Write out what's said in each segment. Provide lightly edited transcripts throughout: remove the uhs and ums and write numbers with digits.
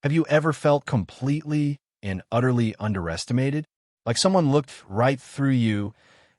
Have you ever felt completely and utterly underestimated? Like someone looked right through you,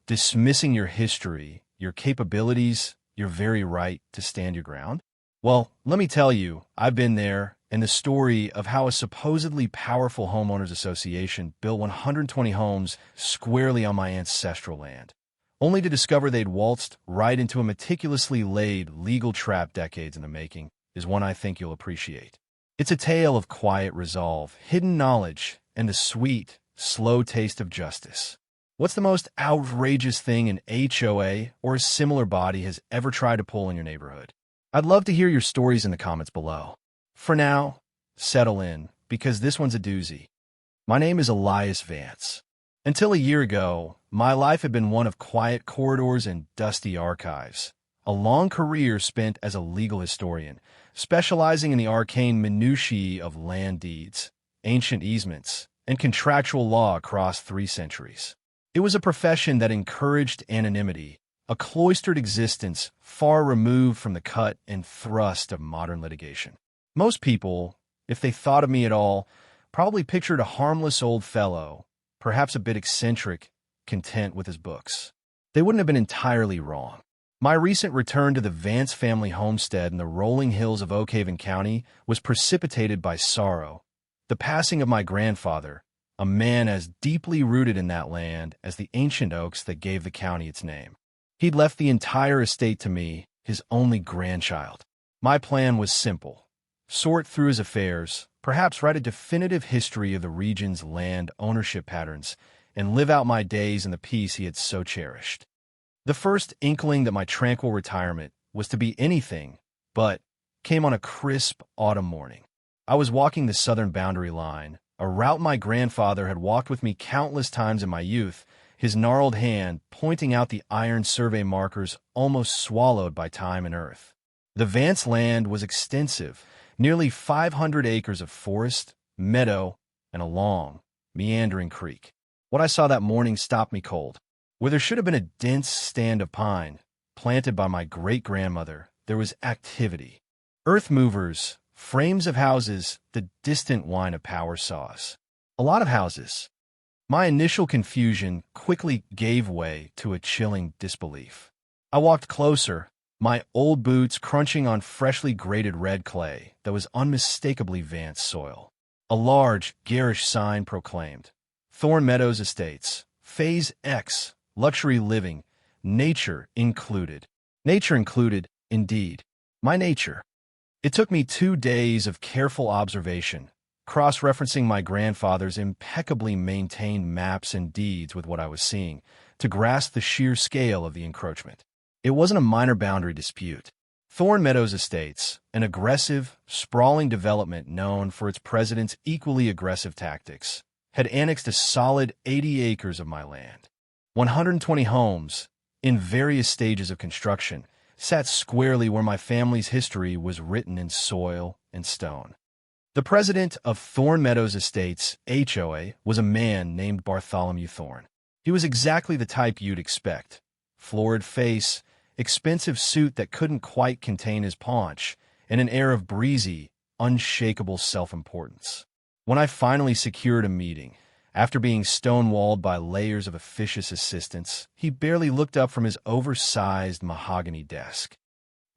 dismissing your history, your capabilities, your very right to stand your ground? Well, let me tell you, I've been there, and the story of how a supposedly powerful homeowners association built 120 homes squarely on my ancestral land, only to discover they'd waltzed right into a meticulously laid legal trap decades in the making, is one I think you'll appreciate. It's a tale of quiet resolve, hidden knowledge, and the sweet, slow taste of justice. What's the most outrageous thing an HOA or a similar body has ever tried to pull in your neighborhood? I'd love to hear your stories in the comments below. For now, settle in, because this one's a doozy. My name is Elias Vance. Until a year ago, my life had been one of quiet corridors and dusty archives. A long career spent as a legal historian, specializing in the arcane minutiae of land deeds, ancient easements, and contractual law across 3 centuries. It was a profession that encouraged anonymity, a cloistered existence far removed from the cut and thrust of modern litigation. Most people, if they thought of me at all, probably pictured a harmless old fellow, perhaps a bit eccentric, content with his books. They wouldn't have been entirely wrong. My recent return to the Vance family homestead in the rolling hills of Oakhaven County was precipitated by sorrow. The passing of my grandfather, a man as deeply rooted in that land as the ancient oaks that gave the county its name. He'd left the entire estate to me, his only grandchild. My plan was simple. Sort through his affairs, perhaps write a definitive history of the region's land ownership patterns, and live out my days in the peace he had so cherished. The first inkling that my tranquil retirement was to be anything but came on a crisp autumn morning. I was walking the southern boundary line, a route my grandfather had walked with me countless times in my youth, his gnarled hand pointing out the iron survey markers almost swallowed by time and earth. The Vance land was extensive, nearly 500 acres of forest, meadow, and a long, meandering creek. What I saw that morning stopped me cold. Where there should have been a dense stand of pine, planted by my great-grandmother, there was activity. Earth movers, frames of houses, the distant whine of power saws. A lot of houses. My initial confusion quickly gave way to a chilling disbelief. I walked closer, my old boots crunching on freshly grated red clay that was unmistakably Vance soil. A large, garish sign proclaimed, Thorn Meadows Estates, Phase X, Luxury Living, Nature Included. Nature included, indeed. My nature. It took me 2 days of careful observation, cross-referencing my grandfather's impeccably maintained maps and deeds with what I was seeing, to grasp the sheer scale of the encroachment. It wasn't a minor boundary dispute. Thorn Meadows Estates, an aggressive, sprawling development known for its president's equally aggressive tactics, had annexed a solid 80 acres of my land. 120 homes, in various stages of construction, sat squarely where my family's history was written in soil and stone. The president of Thorn Meadows Estates, HOA, was a man named Bartholomew Thorn. He was exactly the type you'd expect. Florid face, expensive suit that couldn't quite contain his paunch, and an air of breezy, unshakable self-importance. When I finally secured a meeting, after being stonewalled by layers of officious assistants, he barely looked up from his oversized mahogany desk.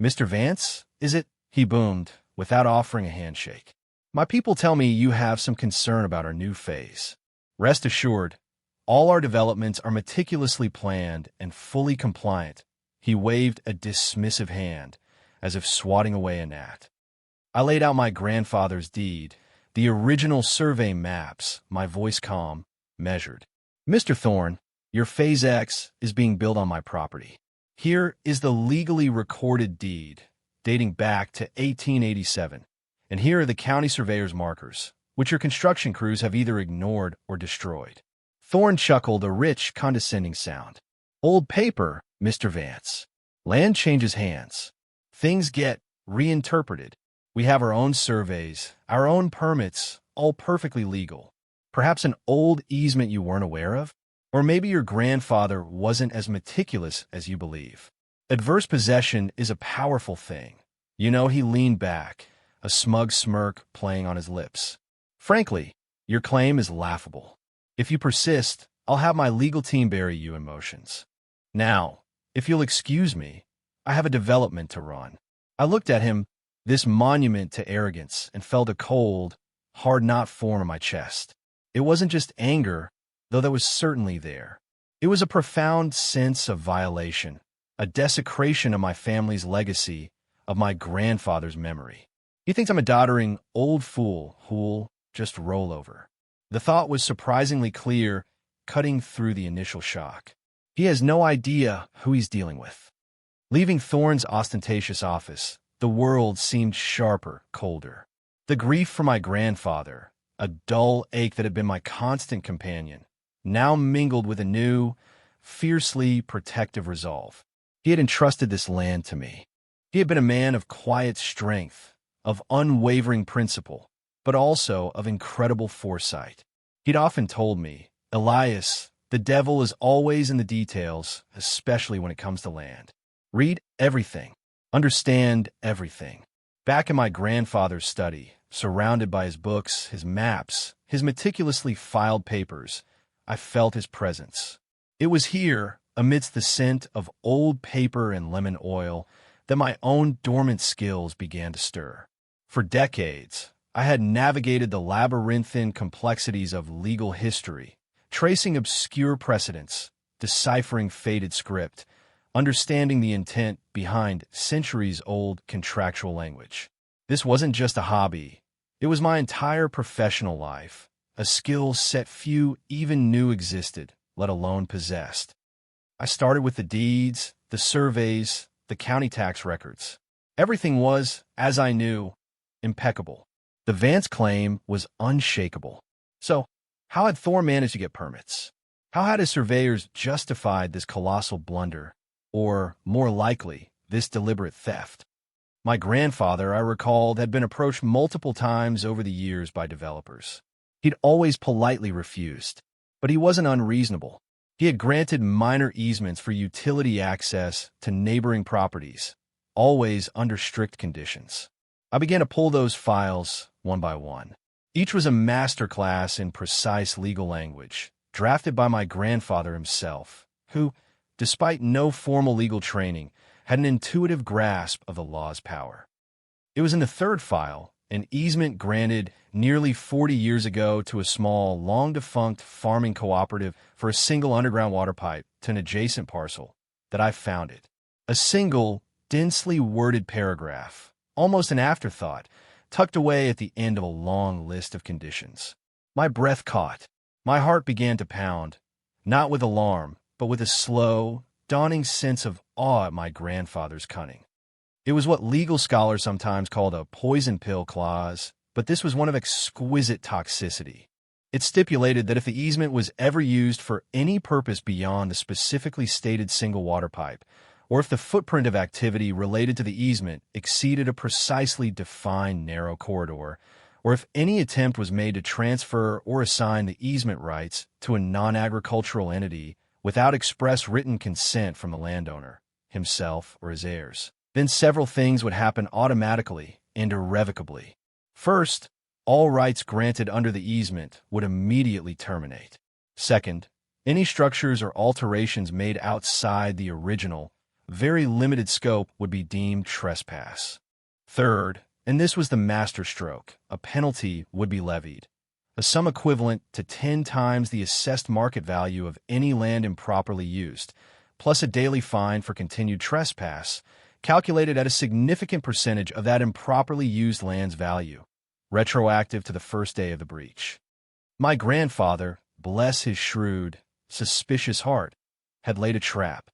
"Mr. Vance, is it?" he boomed, without offering a handshake. "My people tell me you have some concern about our new phase. Rest assured, all our developments are meticulously planned and fully compliant." He waved a dismissive hand, as if swatting away a gnat. I laid out my grandfather's deed, the original survey maps, my voice calm, measured. "Mr. Thorne, your Phase X is being built on my property. Here is the legally recorded deed, dating back to 1887, and here are the county surveyor's markers, which your construction crews have either ignored or destroyed." Thorne chuckled, a rich, condescending sound. "Old paper, Mr. Vance. Land changes hands. Things get reinterpreted. We have our own surveys, our own permits, all perfectly legal. Perhaps an old easement you weren't aware of? Or maybe your grandfather wasn't as meticulous as you believe. Adverse possession is a powerful thing." You know, he leaned back, a smug smirk playing on his lips. "Frankly, your claim is laughable. If you persist, I'll have my legal team bury you in motions. Now, if you'll excuse me, I have a development to run." I looked at him, this monument to arrogance, and felt a cold, hard knot form in my chest. It wasn't just anger, though that was certainly there. It was a profound sense of violation, a desecration of my family's legacy, of my grandfather's memory. He thinks I'm a doddering old fool who'll just roll over. The thought was surprisingly clear, cutting through the initial shock. He has no idea who he's dealing with. Leaving Thorne's ostentatious office, the world seemed sharper, colder. The grief for my grandfather, a dull ache that had been my constant companion, now mingled with a new, fiercely protective resolve. He had entrusted this land to me. He had been a man of quiet strength, of unwavering principle, but also of incredible foresight. He'd often told me, "Elias, the devil is always in the details, especially when it comes to land. Read everything. Understand everything." Back in my grandfather's study, surrounded by his books, his maps, his meticulously filed papers, I felt his presence. It was here, amidst the scent of old paper and lemon oil, that my own dormant skills began to stir. For decades, I had navigated the labyrinthine complexities of legal history, tracing obscure precedents, deciphering faded script, understanding the intent behind centuries-old contractual language. This wasn't just a hobby. It was my entire professional life, a skill set few even knew existed, let alone possessed. I started with the deeds, the surveys, the county tax records. Everything was, as I knew, impeccable. The Vance claim was unshakable. So, how had Thorne managed to get permits? How had his surveyors justified this colossal blunder, or, more likely, this deliberate theft? My grandfather, I recalled, had been approached multiple times over the years by developers. He'd always politely refused, but he wasn't unreasonable. He had granted minor easements for utility access to neighboring properties, always under strict conditions. I began to pull those files one by one. Each was a masterclass in precise legal language, drafted by my grandfather himself, who, despite no formal legal training, had an intuitive grasp of the law's power. It was in the third file, an easement granted nearly 40 years ago to a small, long-defunct farming cooperative for a single underground water pipe to an adjacent parcel, that I found it. A single, densely worded paragraph, almost an afterthought, tucked away at the end of a long list of conditions. My breath caught. My heart began to pound, not with alarm, but with a slow, dawning sense of awe at my grandfather's cunning. It was what legal scholars sometimes called a poison pill clause, but this was one of exquisite toxicity. It stipulated that if the easement was ever used for any purpose beyond the specifically stated single water pipe, or if the footprint of activity related to the easement exceeded a precisely defined narrow corridor, or if any attempt was made to transfer or assign the easement rights to a non-agricultural entity without express written consent from the landowner, himself or his heirs, then several things would happen automatically and irrevocably. First, all rights granted under the easement would immediately terminate. Second, any structures or alterations made outside the original, very limited scope would be deemed trespass. Third, and this was the masterstroke, a penalty would be levied, a sum equivalent to 10 times the assessed market value of any land improperly used, plus a daily fine for continued trespass, calculated at a significant percentage of that improperly used land's value, retroactive to the first day of the breach. My grandfather, bless his shrewd, suspicious heart, had laid a trap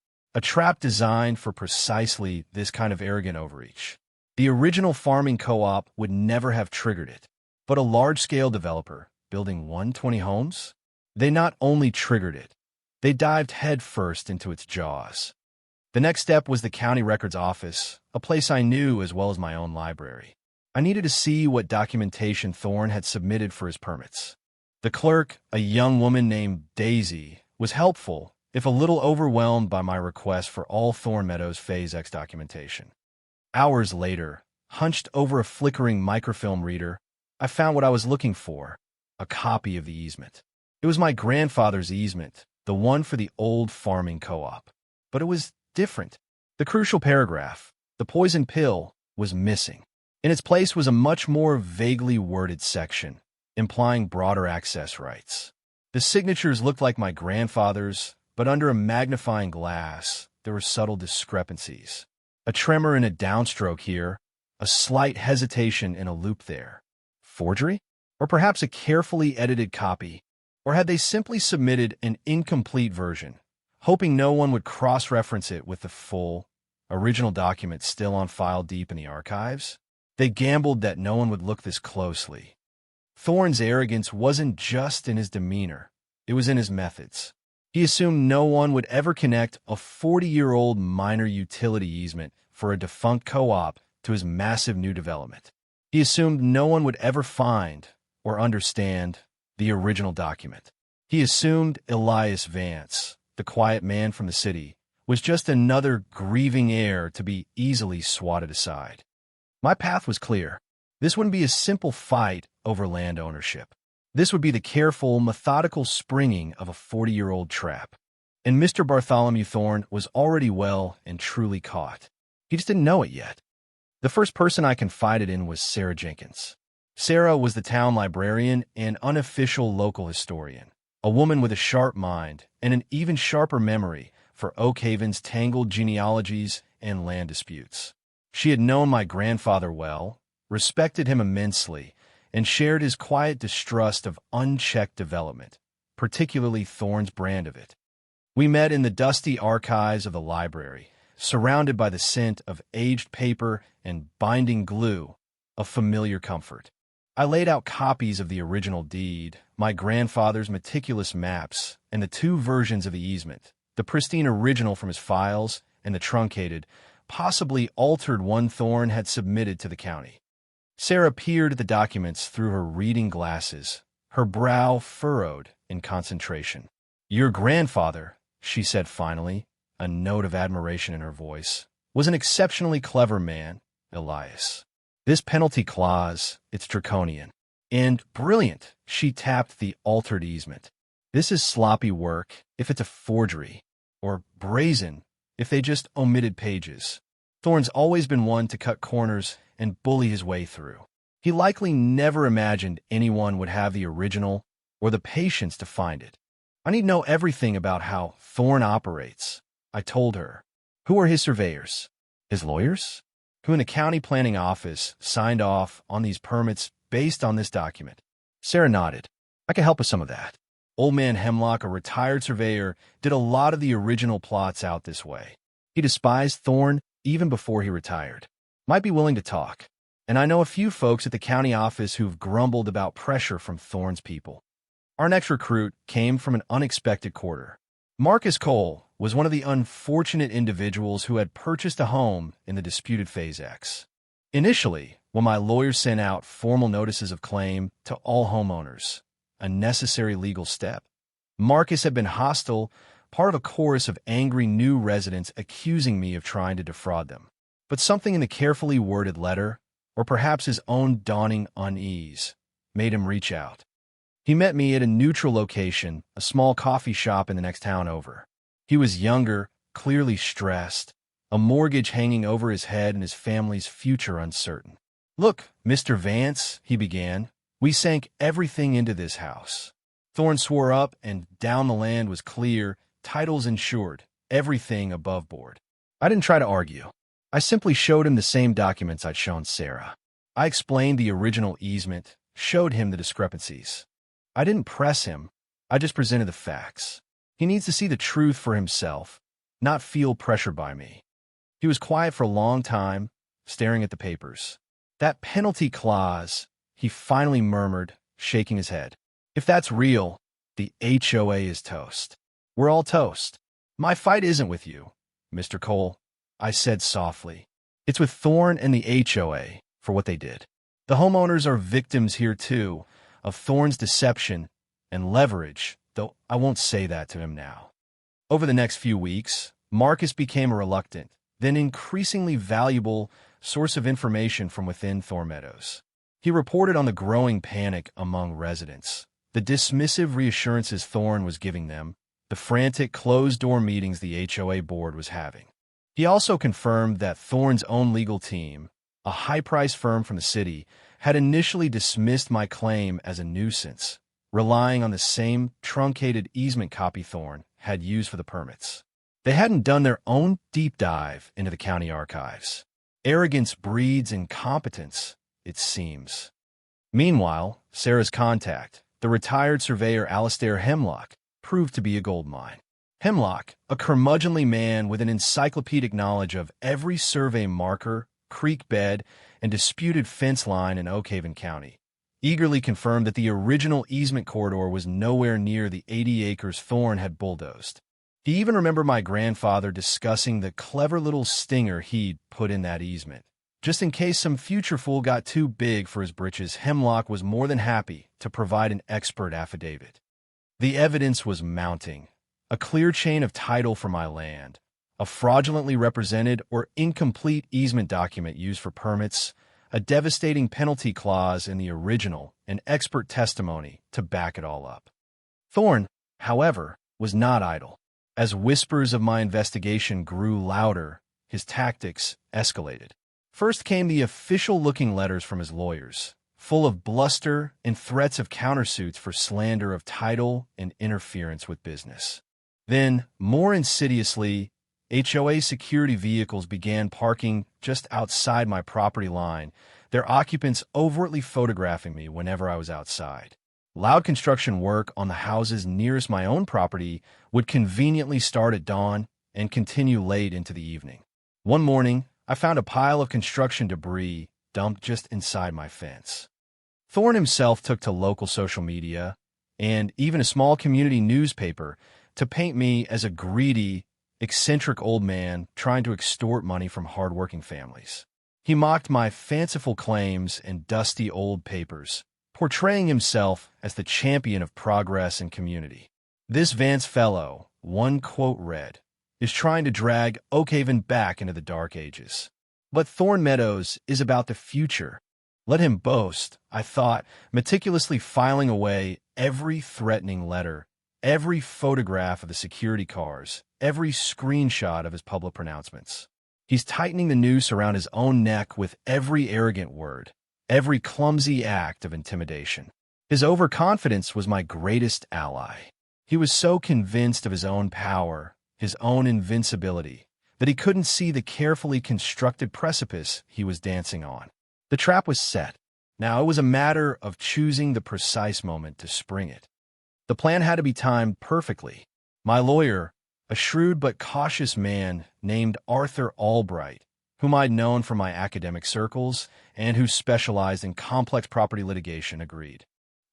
designed for precisely this kind of arrogant overreach. The original farming co-op would never have triggered it, but a large-scale developer building 120 homes? They not only triggered it, they dived headfirst into its jaws. The next step was the county records office, a place I knew as well as my own library. I needed to see what documentation Thorne had submitted for his permits. The clerk, a young woman named Daisy, was helpful, if a little overwhelmed by my request for all Thorne Meadows Phase X documentation. Hours later, Hunched over a flickering microfilm reader, I found what I was looking for, a copy of the easement. It was my grandfather's easement, the one for the old farming co-op. But it was different. The crucial paragraph, the poison pill, was missing. In its place was a much more vaguely worded section, implying broader access rights. The signatures looked like my grandfather's, but under a magnifying glass, there were subtle discrepancies. A tremor and a downstroke here, a slight hesitation and a loop there. Forgery? Or perhaps a carefully edited copy? Or had they simply submitted an incomplete version, hoping no one would cross-reference it with the full, original document still on file deep in the archives? They gambled that no one would look this closely. Thorne's arrogance wasn't just in his demeanor, it was in his methods. He assumed no one would ever connect a 40-year-old minor utility easement for a defunct co-op to his massive new development. He assumed no one would ever find or understand the original document. He assumed Elias Vance, the quiet man from the city, was just another grieving heir to be easily swatted aside. My path was clear. This wouldn't be a simple fight over land ownership. This would be the careful, methodical springing of a 40-year-old trap. And Mr. Bartholomew Thorne was already well and truly caught. He just didn't know it yet. The first person I confided in was Sarah Jenkins. Sarah was the town librarian and unofficial local historian, a woman with a sharp mind and an even sharper memory for Oak Haven's tangled genealogies and land disputes. She had known my grandfather well, respected him immensely, and shared his quiet distrust of unchecked development, particularly Thorne's brand of it. We met in the dusty archives of the library, surrounded by the scent of aged paper and binding glue, a familiar comfort. I laid out copies of the original deed, my grandfather's meticulous maps, and the two versions of the easement, the pristine original from his files and the truncated, possibly altered one Thorne had submitted to the county. Sarah peered at the documents through her reading glasses, her brow furrowed in concentration. "Your grandfather," she said finally, a note of admiration in her voice, "was an exceptionally clever man, Elias. This penalty clause, it's draconian. And brilliant," she tapped the altered easement. "This is sloppy work if it's a forgery, or brazen if they just omitted pages. Thorne's always been one to cut corners and bully his way through. He likely never imagined anyone would have the original or the patience to find it. I need to know everything about how Thorne operates," I told her. "Who are his surveyors? His lawyers? Who in the county planning office signed off on these permits based on this document?" Sarah nodded. "I can help with some of that. Old man Hemlock, a retired surveyor, did a lot of the original plots out this way. He despised Thorne even before he retired. Might be willing to talk. And I know a few folks at the county office who've grumbled about pressure from Thorne's people." Our next recruit came from an unexpected quarter. Marcus Cole was one of the unfortunate individuals who had purchased a home in the disputed Phase X. Initially, when my lawyer sent out formal notices of claim to all homeowners, a necessary legal step, Marcus had been hostile, part of a chorus of angry new residents accusing me of trying to defraud them. But something in the carefully worded letter, or perhaps his own dawning unease, made him reach out. He met me at a neutral location, a small coffee shop in the next town over. He was younger, clearly stressed, a mortgage hanging over his head and his family's future uncertain. "Look, Mr. Vance," he began, "we sank everything into this house." Thorne swore up and down the land was clear, titles insured, everything above board. I didn't try to argue. I simply showed him the same documents I'd shown Sarah. I explained the original easement, showed him the discrepancies. I didn't press him, I just presented the facts. He needs to see the truth for himself, not feel pressured by me. He was quiet for a long time, staring at the papers. "That penalty clause," he finally murmured, shaking his head. "If that's real, the HOA is toast. We're all toast. My fight isn't with you, Mr. Cole," I said softly. "It's with Thorne and the HOA for what they did. The homeowners are victims here, too, of Thorne's deception and leverage, though I won't say that to him now." Over the next few weeks, Marcus became a reluctant, then increasingly valuable source of information from within Thorn Meadows. He reported on the growing panic among residents, the dismissive reassurances Thorn was giving them, the frantic closed-door meetings the HOA board was having. He also confirmed that Thorn's own legal team, a high-priced firm from the city, had initially dismissed my claim as a nuisance, relying on the same truncated easement copy Thorn had used for the permits. They hadn't done their own deep dive into the county archives. Arrogance breeds incompetence, it seems. Meanwhile, Sarah's contact, the retired surveyor Alastair Hemlock, proved to be a goldmine. Hemlock, a curmudgeonly man with an encyclopedic knowledge of every survey marker, creek bed, and disputed fence line in Oakhaven County, eagerly confirmed that the original easement corridor was nowhere near the 80 acres Thorn had bulldozed. He even remembered my grandfather discussing the clever little stinger he'd put in that easement. Just in case some future fool got too big for his britches, Hemlock was more than happy to provide an expert affidavit. The evidence was mounting. A clear chain of title for my land, a fraudulently represented or incomplete easement document used for permits, a devastating penalty clause in the original, and expert testimony to back it all up. Thorn, however, was not idle. As whispers of my investigation grew louder, his tactics escalated. First came the official-looking letters from his lawyers, full of bluster and threats of countersuits for slander of title and interference with business. Then, more insidiously, HOA security vehicles began parking just outside my property line, their occupants overtly photographing me whenever I was outside. Loud construction work on the houses nearest my own property would conveniently start at dawn and continue late into the evening. One morning, I found a pile of construction debris dumped just inside my fence. Thorn himself took to local social media and even a small community newspaper to paint me as a greedy, eccentric old man trying to extort money from hardworking families. He mocked my fanciful claims in dusty old papers, portraying himself as the champion of progress and community. This Vance fellow, one quote read, is trying to drag Oakhaven back into the dark ages. But Thorn Meadows is about the future. Let him boast, I thought, meticulously filing away every threatening letter, every photograph of the security cars, every screenshot of his public pronouncements. He's tightening the noose around his own neck with every arrogant word, every clumsy act of intimidation. His overconfidence was my greatest ally. He was so convinced of his own power, his own invincibility, that he couldn't see the carefully constructed precipice he was dancing on. The trap was set. Now it was a matter of choosing the precise moment to spring it. The plan had to be timed perfectly. My lawyer, a shrewd but cautious man named Arthur Albright, whom I'd known from my academic circles and who specialized in complex property litigation, agreed.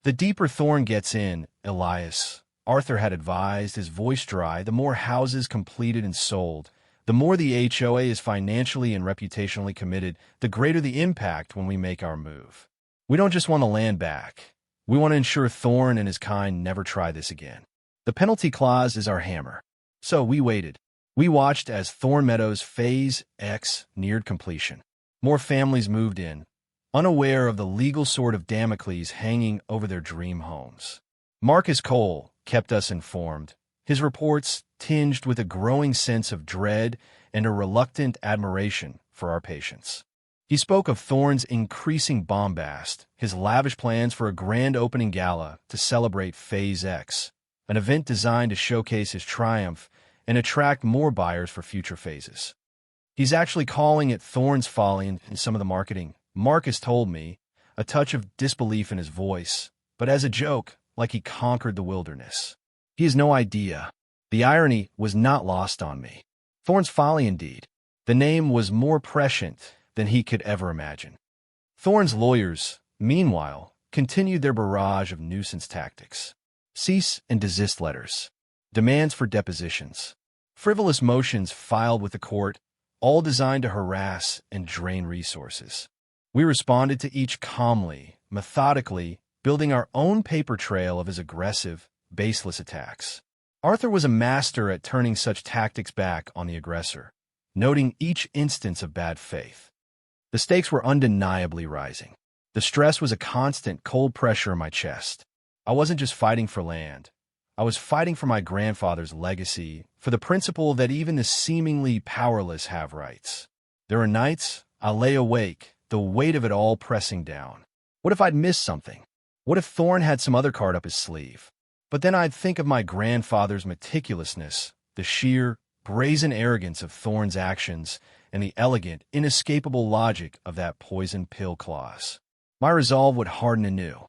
The deeper Thorn gets in, Elias, Arthur had advised, his voice dry, the more houses completed and sold, the more the HOA is financially and reputationally committed, the greater the impact when we make our move. We don't just want the land back. We want to ensure Thorn and his kind never try this again. The penalty clause is our hammer. So we waited. We watched as Thorn Meadows Phase X neared completion. More families moved in, unaware of the legal sword of Damocles hanging over their dream homes. Marcus Cole kept us informed, his reports tinged with a growing sense of dread and a reluctant admiration for our patience. He spoke of Thorn's increasing bombast, his lavish plans for a grand opening gala to celebrate Phase X, an event designed to showcase his triumph and attract more buyers for future phases. He's actually calling it Thorn's Folly in some of the marketing, Marcus told me, a touch of disbelief in his voice, but as a joke, like he conquered the wilderness. He has no idea. The irony was not lost on me. Thorn's Folly, indeed. The name was more prescient than he could ever imagine. Thorn's lawyers, meanwhile, continued their barrage of nuisance tactics. Cease and desist letters, demands for depositions, frivolous motions filed with the court, all designed to harass and drain resources. We responded to each calmly, methodically, building our own paper trail of his aggressive, baseless attacks. Arthur was a master at turning such tactics back on the aggressor. noting each instance of bad faith. The stakes were undeniably rising. The stress was a constant cold pressure in my chest. I wasn't just fighting for land. I was fighting for my grandfather's legacy, for the principle that even the seemingly powerless have rights. There were nights I lay awake, the weight of it all pressing down. What if I'd missed something? What if Thorne had some other card up his sleeve? But then I'd think of my grandfather's meticulousness, the sheer, brazen arrogance of Thorne's actions, and the elegant, inescapable logic of that poison pill clause. My resolve would harden anew.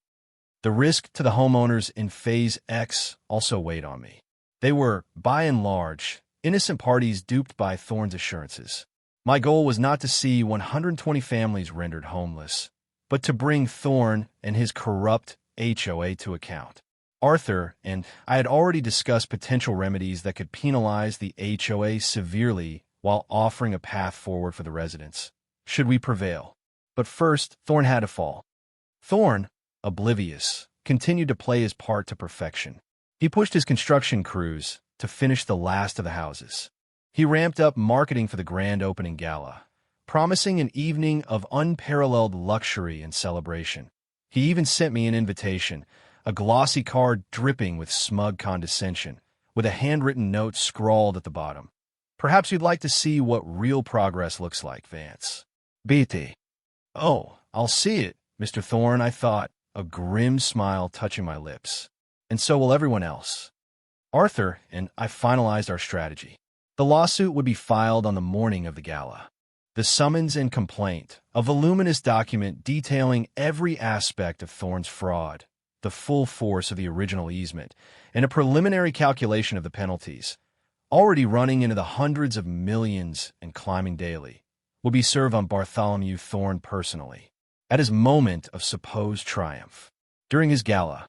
The risk to the homeowners in Phase X also weighed on me. They were, by and large, innocent parties duped by Thorne's assurances. My goal was not to see 120 families rendered homeless, but to bring Thorne and his corrupt HOA to account. Arthur and I had already discussed potential remedies that could penalize the HOA severely while offering a path forward for the residents, should we prevail. But first, Thorne had to fall. Thorne, oblivious, continued to play his part to perfection. He pushed his construction crews to finish the last of the houses. He ramped up marketing for the grand opening gala, promising an evening of unparalleled luxury and celebration. He even sent me an invitation, a glossy card dripping with smug condescension, with a handwritten note scrawled at the bottom. Perhaps you'd like to see what real progress looks like, Vance. BT. Oh, I'll see it, Mr. Thorne, I thought, a grim smile touching my lips. And so will everyone else. Arthur and I finalized our strategy. The lawsuit would be filed on the morning of the gala. The summons and complaint, a voluminous document detailing every aspect of Thorne's fraud, the full force of the original easement, and a preliminary calculation of the penalties, already running into the hundreds of millions and climbing daily, will be served on Bartholomew Thorne personally, at his moment of supposed triumph. During his gala,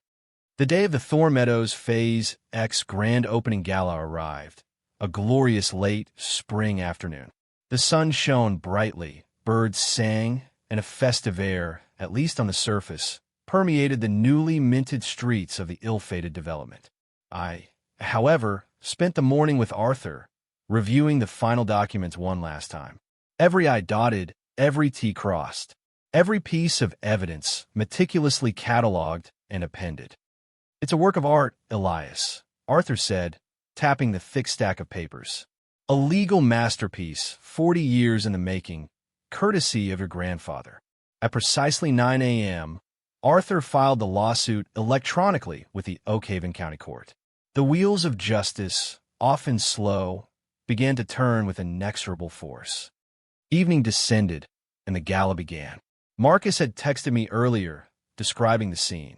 the day of the Thorne Meadows Phase X grand opening gala arrived, a glorious late spring afternoon. The sun shone brightly, birds sang, and a festive air, at least on the surface, permeated the newly minted streets of the ill-fated development. I, however, spent the morning with Arthur, reviewing the final documents one last time. Every I dotted, every T crossed, every piece of evidence meticulously cataloged and appended. It's a work of art, Elias, Arthur said, tapping the thick stack of papers. A legal masterpiece, 40 years in the making, courtesy of your grandfather. At precisely 9 a.m., Arthur filed the lawsuit electronically with the Oakhaven County Court. The wheels of justice, often slow, began to turn with inexorable force. Evening descended, and the gala began. Marcus had texted me earlier, describing the scene.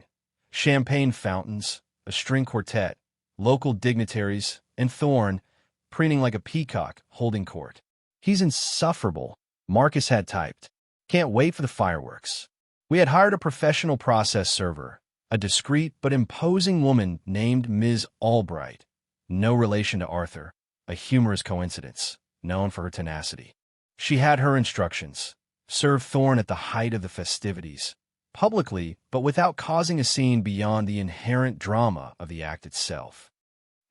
Champagne fountains, a string quartet, local dignitaries, and Thorne, preening like a peacock, holding court. He's insufferable, Marcus had typed. Can't wait for the fireworks. We had hired a professional process server, a discreet but imposing woman named Ms. Albright, no relation to Arthur, a humorous coincidence, known for her tenacity. She had her instructions. Serve Thorne at the height of the festivities, publicly but without causing a scene beyond the inherent drama of the act itself.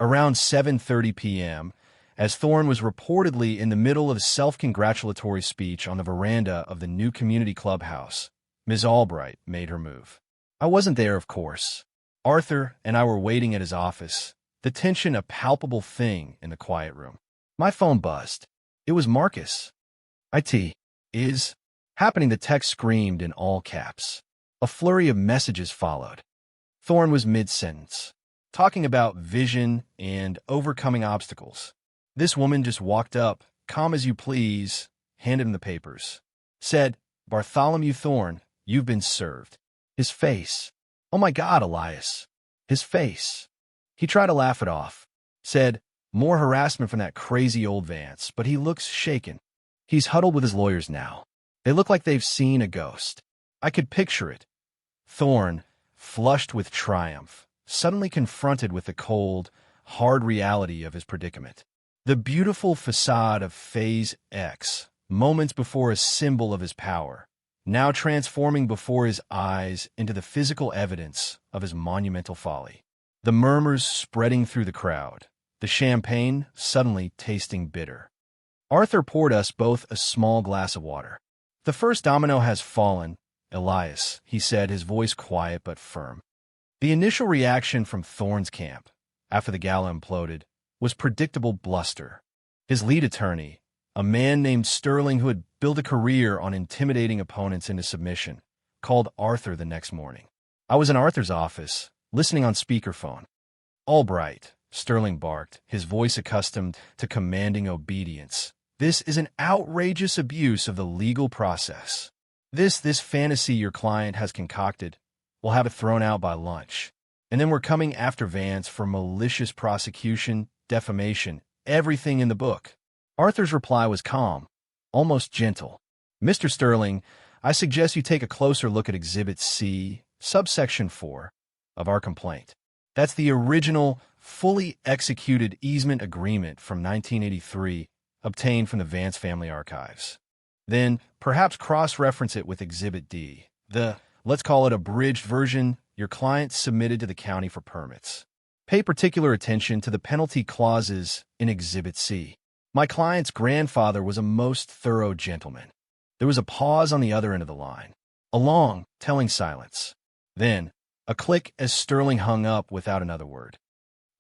Around 7:30 p.m., as Thorne was reportedly in the middle of a self-congratulatory speech on the veranda of the new community clubhouse, Ms. Albright made her move. I wasn't there, of course. Arthur and I were waiting at his office, the tension a palpable thing in the quiet room. My phone buzzed. It was Marcus. "IT is happening," the text screamed in all caps. A flurry of messages followed. Thorne was mid-sentence, talking about vision and overcoming obstacles. This woman just walked up, calm as you please, handed him the papers. Said, "Bartholomew Thorne, you've been served." His face. Oh my God, Elias. His face. He tried to laugh it off. Said, "More harassment from that crazy old Vance," but he looks shaken. He's huddled with his lawyers now. They look like they've seen a ghost. I could picture it. Thorne, flushed with triumph, suddenly confronted with the cold, hard reality of his predicament. The beautiful facade of Phase X, moments before a symbol of his power, now transforming before his eyes into the physical evidence of his monumental folly. The murmurs spreading through the crowd, the champagne suddenly tasting bitter. Arthur poured us both a small glass of water. "The first domino has fallen, Elias," he said, his voice quiet but firm. The initial reaction from Thorne's camp, after the gala imploded, was predictable bluster. His lead attorney, a man named Sterling who had built a career on intimidating opponents into submission, called Arthur the next morning. I was in Arthur's office, listening on speakerphone. "Albright," Sterling barked, his voice accustomed to commanding obedience. "This is an outrageous abuse of the legal process. This fantasy your client has concocted, we'll have it thrown out by lunch. And then we're coming after Vance for malicious prosecution, defamation, everything in the book." Arthur's reply was calm, almost gentle. "Mr. Sterling, I suggest you take a closer look at Exhibit C, subsection 4, of our complaint. That's the original, fully executed easement agreement from 1983, obtained from the Vance family archives. Then, perhaps cross-reference it with Exhibit D, the, let's call it, abridged version your client submitted to the county for permits. Pay particular attention to the penalty clauses in Exhibit C. My client's grandfather was a most thorough gentleman." There was a pause on the other end of the line, a long, telling silence. Then, a click as Sterling hung up without another word.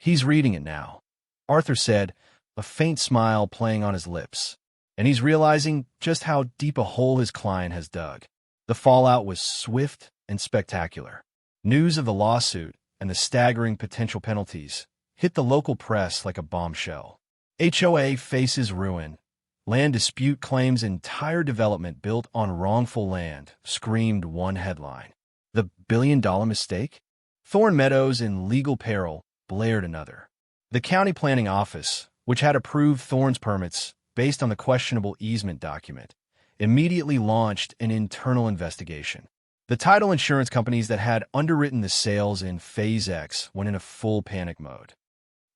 "He's reading it now," Arthur said, a faint smile playing on his lips. "And he's realizing just how deep a hole his client has dug." The fallout was swift and spectacular. News of the lawsuit and the staggering potential penalties hit the local press like a bombshell. HOA faces ruin. Land dispute claims entire development built on wrongful land, screamed one headline. The billion-dollar mistake? Thorne Meadows in legal peril, blared another. The county planning office, which had approved Thorne's permits based on the questionable easement document, immediately launched an internal investigation. The title insurance companies that had underwritten the sales in Phase X went in a full panic mode.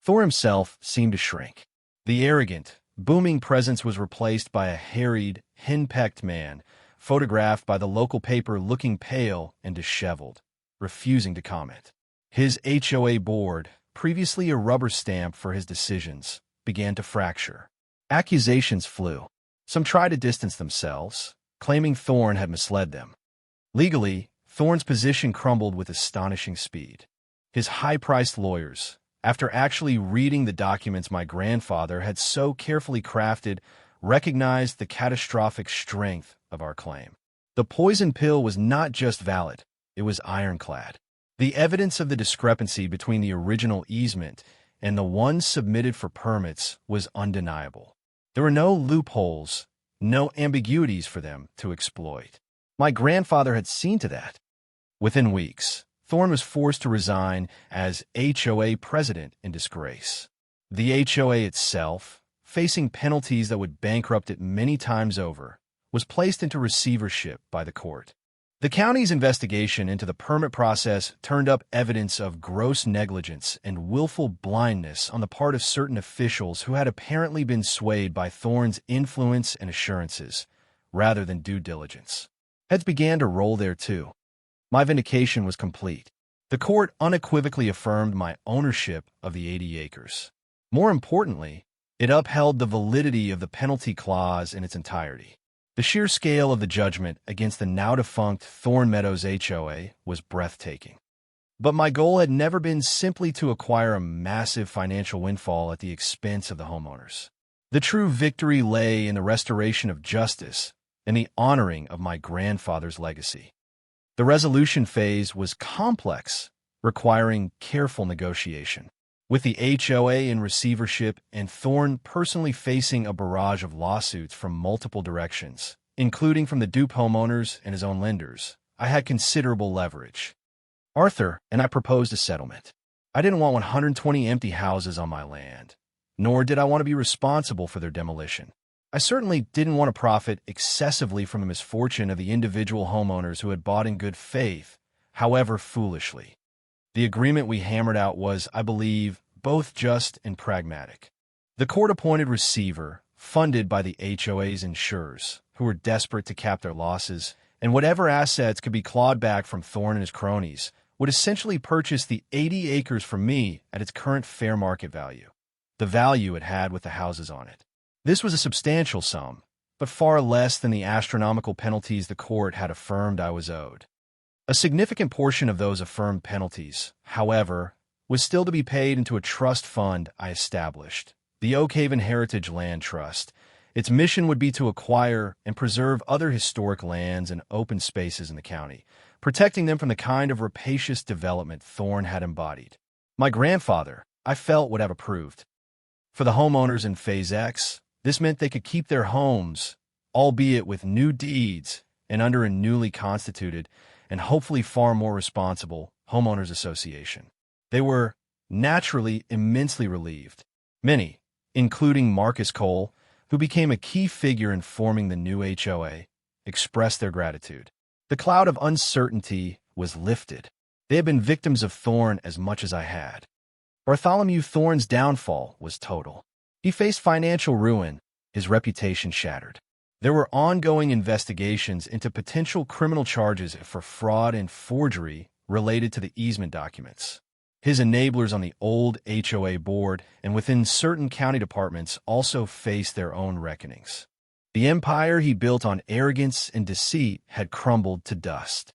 Thorne himself seemed to shrink. The arrogant, booming presence was replaced by a harried, henpecked man, photographed by the local paper looking pale and disheveled, refusing to comment. His HOA board, previously a rubber stamp for his decisions, began to fracture. Accusations flew. Some tried to distance themselves, claiming Thorne had misled them. Legally, Thorne's position crumbled with astonishing speed. His high-priced lawyers, after actually reading the documents my grandfather had so carefully crafted, recognized the catastrophic strength of our claim. The poison pill was not just valid, it was ironclad. The evidence of the discrepancy between the original easement and the one submitted for permits was undeniable. There were no loopholes, no ambiguities for them to exploit. My grandfather had seen to that. Within weeks, Thorne was forced to resign as HOA president in disgrace. The HOA itself, facing penalties that would bankrupt it many times over, was placed into receivership by the court. The county's investigation into the permit process turned up evidence of gross negligence and willful blindness on the part of certain officials who had apparently been swayed by Thorne's influence and assurances, rather than due diligence. Heads began to roll there too. My vindication was complete. The court unequivocally affirmed my ownership of the 80 acres. More importantly, it upheld the validity of the penalty clause in its entirety. The sheer scale of the judgment against the now-defunct Thorne Meadows HOA was breathtaking. But my goal had never been simply to acquire a massive financial windfall at the expense of the homeowners. The true victory lay in the restoration of justice and the honoring of my grandfather's legacy. The resolution phase was complex, requiring careful negotiation. With the HOA in receivership and Thorne personally facing a barrage of lawsuits from multiple directions, including from the dupe homeowners and his own lenders, I had considerable leverage. Arthur and I proposed a settlement. I didn't want 120 empty houses on my land, nor did I want to be responsible for their demolition. I certainly didn't want to profit excessively from the misfortune of the individual homeowners who had bought in good faith, however foolishly. The agreement we hammered out was, I believe, both just and pragmatic. The court-appointed receiver, funded by the HOA's insurers, who were desperate to cap their losses, and whatever assets could be clawed back from Thorne and his cronies, would essentially purchase the 80 acres from me at its current fair market value, the value it had with the houses on it. This was a substantial sum, but far less than the astronomical penalties the court had affirmed I was owed. A significant portion of those affirmed penalties, however, was still to be paid into a trust fund I established, the Oak Haven Heritage Land Trust. Its mission would be to acquire and preserve other historic lands and open spaces in the county, protecting them from the kind of rapacious development Thorne had embodied. My grandfather, I felt, would have approved. For the homeowners in Phase X, this meant they could keep their homes, albeit with new deeds and under a newly constituted and hopefully far more responsible homeowners association. They were, naturally, immensely relieved. Many, including Marcus Cole, who became a key figure in forming the new HOA, expressed their gratitude. The cloud of uncertainty was lifted. They had been victims of Thorne as much as I had. Bartholomew Thorne's downfall was total. He faced financial ruin, his reputation shattered. There were ongoing investigations into potential criminal charges for fraud and forgery related to the easement documents. His enablers on the old HOA board and within certain county departments also faced their own reckonings. The empire he built on arrogance and deceit had crumbled to dust.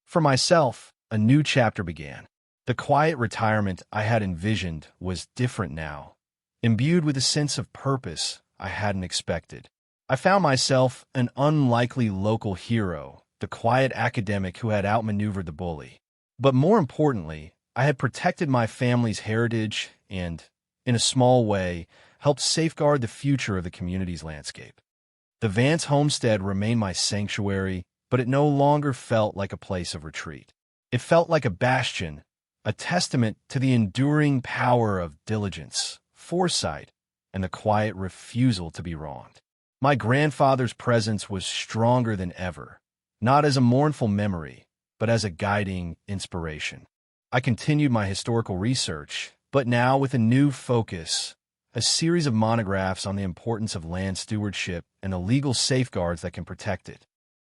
For myself, a new chapter began. The quiet retirement I had envisioned was different now, imbued with a sense of purpose I hadn't expected. I found myself an unlikely local hero, the quiet academic who had outmaneuvered the bully. But more importantly, I had protected my family's heritage and, in a small way, helped safeguard the future of the community's landscape. The Vance homestead remained my sanctuary, but it no longer felt like a place of retreat. It felt like a bastion, a testament to the enduring power of diligence, foresight, and the quiet refusal to be wronged. My grandfather's presence was stronger than ever, not as a mournful memory, but as a guiding inspiration. I continued my historical research, but now with a new focus, a series of monographs on the importance of land stewardship and the legal safeguards that can protect it.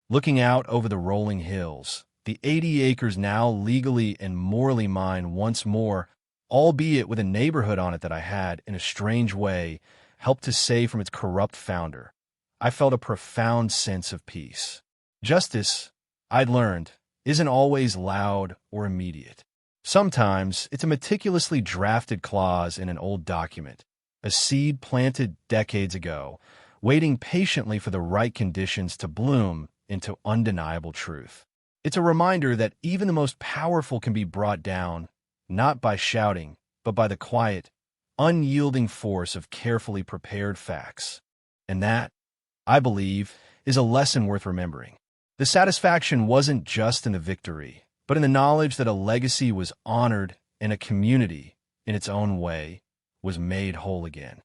Looking out over the rolling hills, the 80 acres now legally and morally mine once more, albeit with a neighborhood on it that I had, in a strange way, helped to save from its corrupt founder, I felt a profound sense of peace. Justice, I'd learned, isn't always loud or immediate. Sometimes it's a meticulously drafted clause in an old document, a seed planted decades ago, waiting patiently for the right conditions to bloom into undeniable truth. It's a reminder that even the most powerful can be brought down, not by shouting, but by the quiet, unyielding force of carefully prepared facts. And that, I believe, is a lesson worth remembering. The satisfaction wasn't just in the victory, but in the knowledge that a legacy was honored and a community, in its own way, was made whole again.